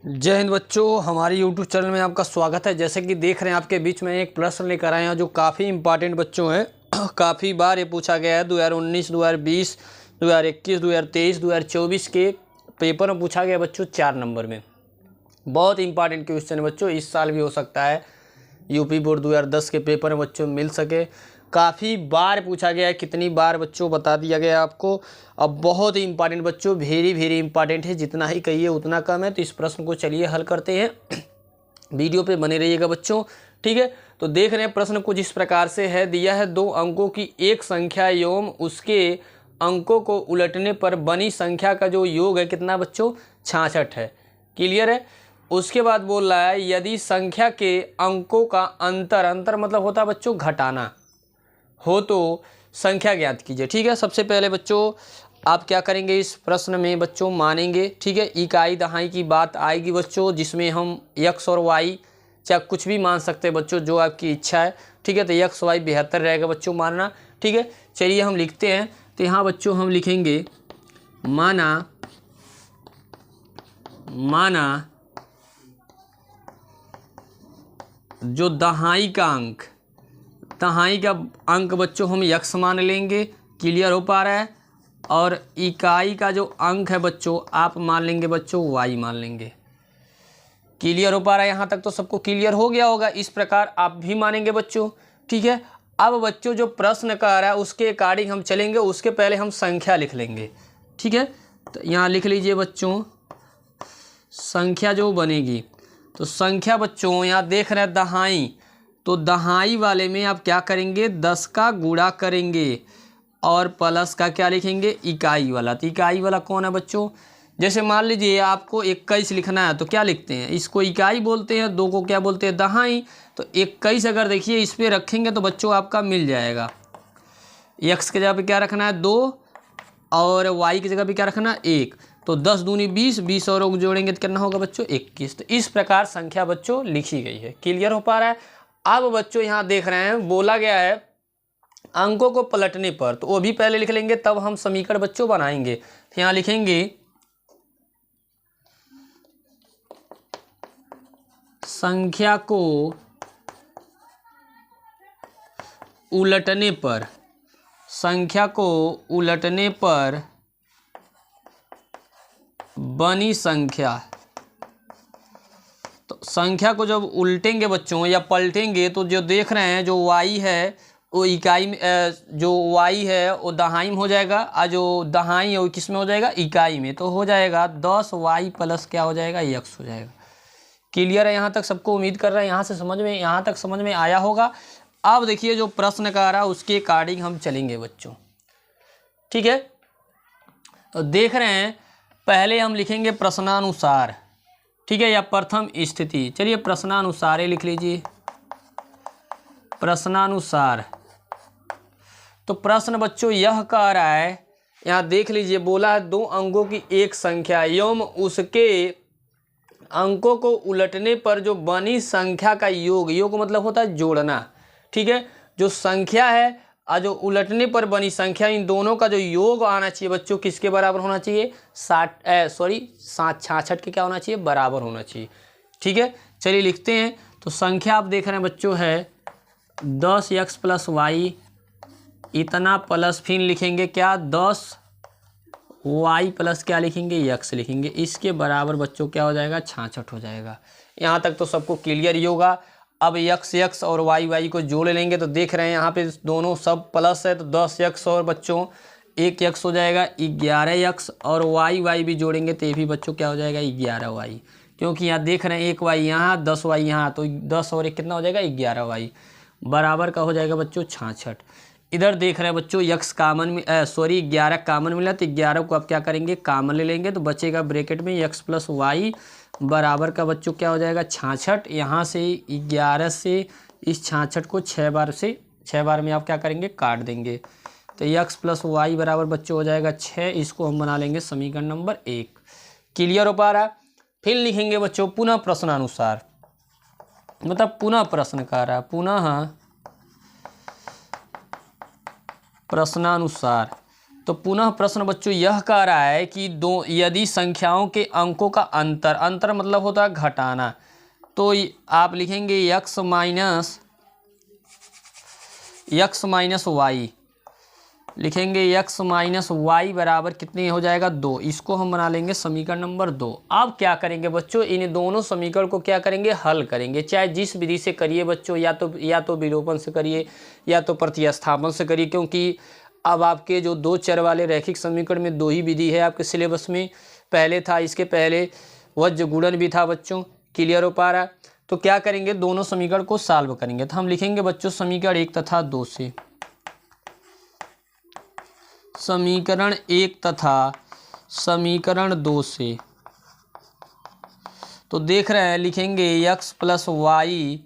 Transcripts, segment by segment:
जय हिंद बच्चों, हमारे YouTube चैनल में आपका स्वागत है। जैसे कि देख रहे हैं आपके बीच में एक प्रश्न लेकर आए हैं जो काफ़ी इंपॉर्टेंट बच्चों है। काफ़ी बार ये पूछा गया है। 2019, 2020, 2021, 2023, 2024 के पेपर में पूछा गया बच्चों 4 नंबर में। बहुत इंपॉर्टेंट क्वेश्चन है बच्चों, इस साल भी हो सकता है यूपी बोर्ड 2010 के पेपर में बच्चों मिल सके। काफ़ी बार पूछा गया है, कितनी बार बच्चों बता दिया गया आपको। अब बहुत ही इंपॉर्टेंट बच्चों, वेरी इंपॉर्टेंट है, जितना ही कहिए उतना कम है। तो इस प्रश्न को चलिए हल करते हैं। वीडियो पे बने रहिएगा बच्चों, ठीक है। तो देख रहे हैं प्रश्न कुछ इस प्रकार से है, दिया है 2 अंकों की एक संख्या एवं उसके अंकों को उलटने पर बनी संख्या का जो योग है कितना बच्चों, 66 है। क्लियर है। उसके बाद बोल रहा है यदि संख्या के अंकों का अंतर मतलब होता है बच्चों घटाना हो तो संख्या ज्ञात कीजिए। ठीक है। सबसे पहले बच्चों आप क्या करेंगे, इस प्रश्न में बच्चों मानेंगे, ठीक है, इकाई दहाई की बात आएगी बच्चों, जिसमें हम x और y चाहे कुछ भी मान सकते हैं बच्चों, जो आपकी इच्छा है। ठीक है। तो x y बेहतर रहेगा बच्चों मानना। ठीक है। चलिए हम लिखते हैं। तो यहाँ बच्चों हम लिखेंगे माना जो दहाई का अंक बच्चों हम x मान लेंगे। क्लियर हो पा रहा है। और इकाई का जो अंक है बच्चों आप मान लेंगे बच्चों y मान लेंगे। क्लियर हो पा रहा है। यहाँ तक तो सबको क्लियर हो गया होगा। इस प्रकार आप भी मानेंगे बच्चों। ठीक है। अब बच्चों जो प्रश्न कर रहा है उसके अकॉर्डिंग हम चलेंगे। उसके पहले हम संख्या लिख लेंगे। ठीक है। तो यहाँ लिख लीजिए बच्चों संख्या जो बनेगी। तो संख्या बच्चों यहाँ देख रहे हैं दहाई, तो दहाई वाले में आप क्या करेंगे, 10 का गुणा करेंगे और प्लस का क्या लिखेंगे, इकाई वाला। तो इकाई वाला कौन है बच्चों, जैसे मान लीजिए आपको 21 लिखना है तो क्या लिखते हैं, इसको इकाई बोलते हैं, 2 को क्या बोलते हैं, दहाई। तो 21 अगर देखिए इस पर रखेंगे तो बच्चों आपका मिल जाएगा। x के जगह पे क्या रखना है 2 और y की जगह पे क्या रखना है 1। तो 10 दूनी 20, 20 और जोड़ेंगे तो कितना होगा बच्चों 21। तो इस प्रकार संख्या बच्चों लिखी गई है। क्लियर हो पा रहा है। अब बच्चों यहाँ देख रहे हैं बोला गया है अंकों को पलटने पर, तो वो भी पहले लिख लेंगे तब हम समीकरण बच्चों बनाएंगे। तो यहाँ लिखेंगे संख्या को उलटने पर बनी संख्या। तो संख्या को जब उल्टेंगे बच्चों या पलटेंगे तो जो देख रहे हैं जो y है वो इकाई में, जो y है वो दहाई में हो जाएगा और जो दहाई है वो किस में हो जाएगा, इकाई में। तो हो जाएगा 10y प्लस क्या हो जाएगा, x हो जाएगा। क्लियर है। यहाँ तक सबको उम्मीद कर रहे हैं यहाँ तक समझ में आया होगा। अब देखिए जो प्रश्न का आ रहा है उसके अकॉर्डिंग हम चलेंगे बच्चों। ठीक है। तो देख रहे हैं पहले हम लिखेंगे प्रश्नानुसार, ठीक है, या प्रथम स्थिति। चलिए प्रश्नानुसार ही लिख लीजिए, प्रश्नानुसार। तो प्रश्न बच्चों यह कह रहा है, यहाँ देख लीजिए बोला है 2 अंकों की एक संख्या एवं उसके अंकों को उलटने पर जो बनी संख्या का योग मतलब होता है जोड़ना। ठीक है। जो संख्या है और जो उलटने पर बनी संख्या, इन दोनों का जो योग आना चाहिए बच्चों किसके बराबर होना चाहिए, 66 के क्या होना चाहिए, बराबर होना चाहिए। ठीक है। चलिए लिखते हैं। तो संख्या आप देख रहे हैं बच्चों है 10x प्लस वाई इतना प्लस फिर लिखेंगे क्या 10y प्लस क्या लिखेंगे, x लिखेंगे। इसके बराबर बच्चों क्या हो जाएगा, 66 हो जाएगा। यहाँ तक तो सबको क्लियर ही होगा। अब x और y को जोड़ लेंगे तो देख रहे हैं यहाँ पे दोनों सब प्लस है, तो 10x और बच्चों 1x हो जाएगा 11x, और y भी जोड़ेंगे तो ये भी बच्चों क्या हो जाएगा 11y, क्योंकि यहाँ देख रहे हैं 1y यहाँ 10y यहाँ, तो 10 और 1 कितना हो जाएगा 11y, बराबर का हो जाएगा बच्चों 66। इधर देख रहे हैं बच्चों x कामन में 11 कामन मिला, तो 11 को आप क्या करेंगे कॉमन ले लेंगे, तो बचेगा ब्रैकेट में x प्लस वाई बराबर का बच्चों क्या हो जाएगा 66। यहाँ से 11 से इस 66 को 6 बार में आप क्या करेंगे काट देंगे, तो x प्लस वाई बराबर बच्चों हो जाएगा 6। इसको हम बना लेंगे समीकरण नंबर 1। क्लियर हो पा रहा है। फिर लिखेंगे बच्चों पुनः प्रश्नानुसार, मतलब पुनः प्रश्न कर रहा है, पुनः प्रश्नानुसार। तो पुनः प्रश्न बच्चों यह कह रहा है कि यदि संख्याओं के अंकों का अंतर मतलब होता है घटाना, तो आप लिखेंगे x माइनस वाई, लिखेंगे x माइनस वाई बराबर कितने हो जाएगा 2। इसको हम बना लेंगे समीकरण नंबर 2। अब क्या करेंगे बच्चों, इन दोनों समीकरण को क्या करेंगे, हल करेंगे। चाहे जिस विधि से करिए बच्चों, या तो विलोपन से करिए या तो प्रतिस्थापन से करिए, क्योंकि अब आपके जो दो चर वाले रैखिक समीकरण में दो ही विधि है आपके सिलेबस में। पहले था, इसके पहले वज्र गुणन भी था बच्चों। क्लियर हो पा रहा है? तो क्या करेंगे, दोनों समीकरण को सॉल्व करेंगे। तो हम लिखेंगे बच्चों समीकरण 1 तथा 2 से, समीकरण 1 तथा समीकरण 2 से। तो देख रहे हैं, लिखेंगे x प्लस वाई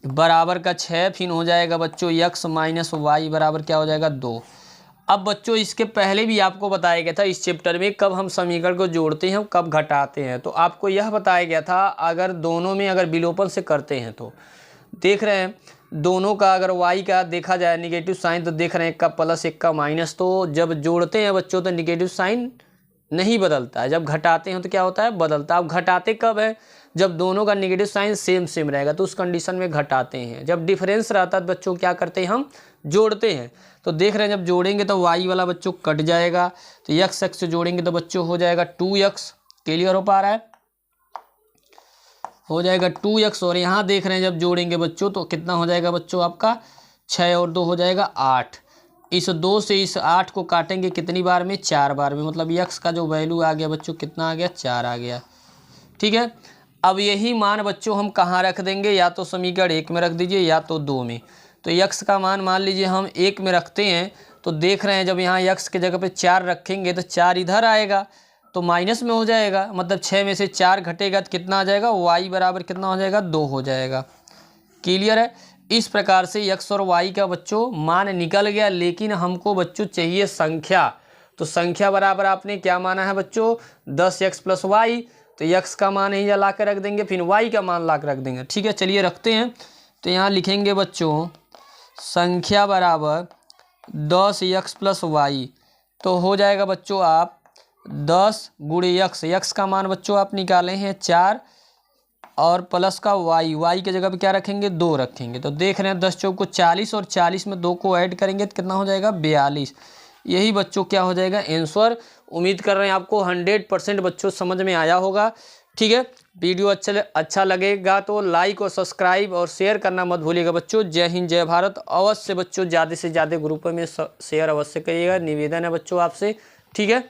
बराबर का 6, फिर हो जाएगा बच्चों x माइनस वाई बराबर क्या हो जाएगा 2। अब बच्चों इसके पहले भी आपको बताया गया था इस चैप्टर में कब हम समीकरण को जोड़ते हैं कब घटाते हैं। तो आपको यह बताया गया था अगर दोनों में अगर विलोपन से करते हैं तो देख रहे हैं दोनों का अगर y का देखा जाए निगेटिव साइन, तो देख रहे हैं एक का प्लस एक का माइनस, तो जब जोड़ते हैं बच्चों तो निगेटिव साइन नहीं बदलता है, जब घटाते हैं तो क्या होता है, बदलता है। अब घटाते कब है, जब दोनों का निगेटिव साइन सेम रहेगा तो उस कंडीशन में घटाते हैं। जब डिफरेंस रहता है बच्चों क्या करते हैं, हम जोड़ते हैं। तो देख रहे हैं जब जोड़ेंगे तो y वाला बच्चों कट जाएगा, तो x से जोड़ेंगे तो बच्चों हो जाएगा 2x। क्लियर हो पा रहा है, हो जाएगा 2x। और यहाँ देख रहे हैं जब जोड़ेंगे बच्चों तो कितना हो जाएगा बच्चों आपका 6 और 2 हो जाएगा 8। इस 2 से इस 8 को काटेंगे कितनी बार में, 4 बार में, मतलब x का जो वैल्यू आ गया बच्चों कितना आ गया, 4 आ गया। ठीक है, अब यही मान बच्चों हम कहाँ रख देंगे, या तो समीकरण 1 में रख दीजिए या तो 2 में। तो x का मान मान लीजिए हम 1 में रखते हैं, तो देख रहे हैं जब यहाँ x के जगह पे 4 रखेंगे तो 4 इधर आएगा तो माइनस में हो जाएगा, मतलब 6 में से 4 घटेगा तो कितना आ जाएगा, y बराबर कितना हो जाएगा 2 हो जाएगा। क्लियर है? इस प्रकार से x और y का बच्चों मान निकल गया, लेकिन हमको बच्चों चाहिए संख्या। तो संख्या बराबर आपने क्या माना है बच्चों 10x प्लस वाई, तो x का मान यही ला के रख देंगे, फिर y का मान ला के रख देंगे। ठीक है, चलिए रखते हैं। तो यहाँ लिखेंगे बच्चों संख्या बराबर 10x प्लस वाई, तो हो जाएगा बच्चों आप 10 गुणे x का मान बच्चों आप निकाले हैं 4 और प्लस का y के जगह पे क्या रखेंगे 2 रखेंगे। तो देख रहे हैं 10 चौक को 40 और 40 में 2 को ऐड करेंगे तो कितना हो जाएगा 42। यही बच्चों क्या हो जाएगा आंसर। उम्मीद कर रहे हैं आपको 100% बच्चों समझ में आया होगा। ठीक है, वीडियो अच्छा लगेगा तो लाइक और सब्सक्राइब और शेयर करना मत भूलिएगा बच्चों। जय हिंद जय भारत। अवश्य बच्चों ज़्यादा से ज़्यादा ग्रुपों में शेयर अवश्य करिएगा, निवेदन है बच्चों आपसे। ठीक है।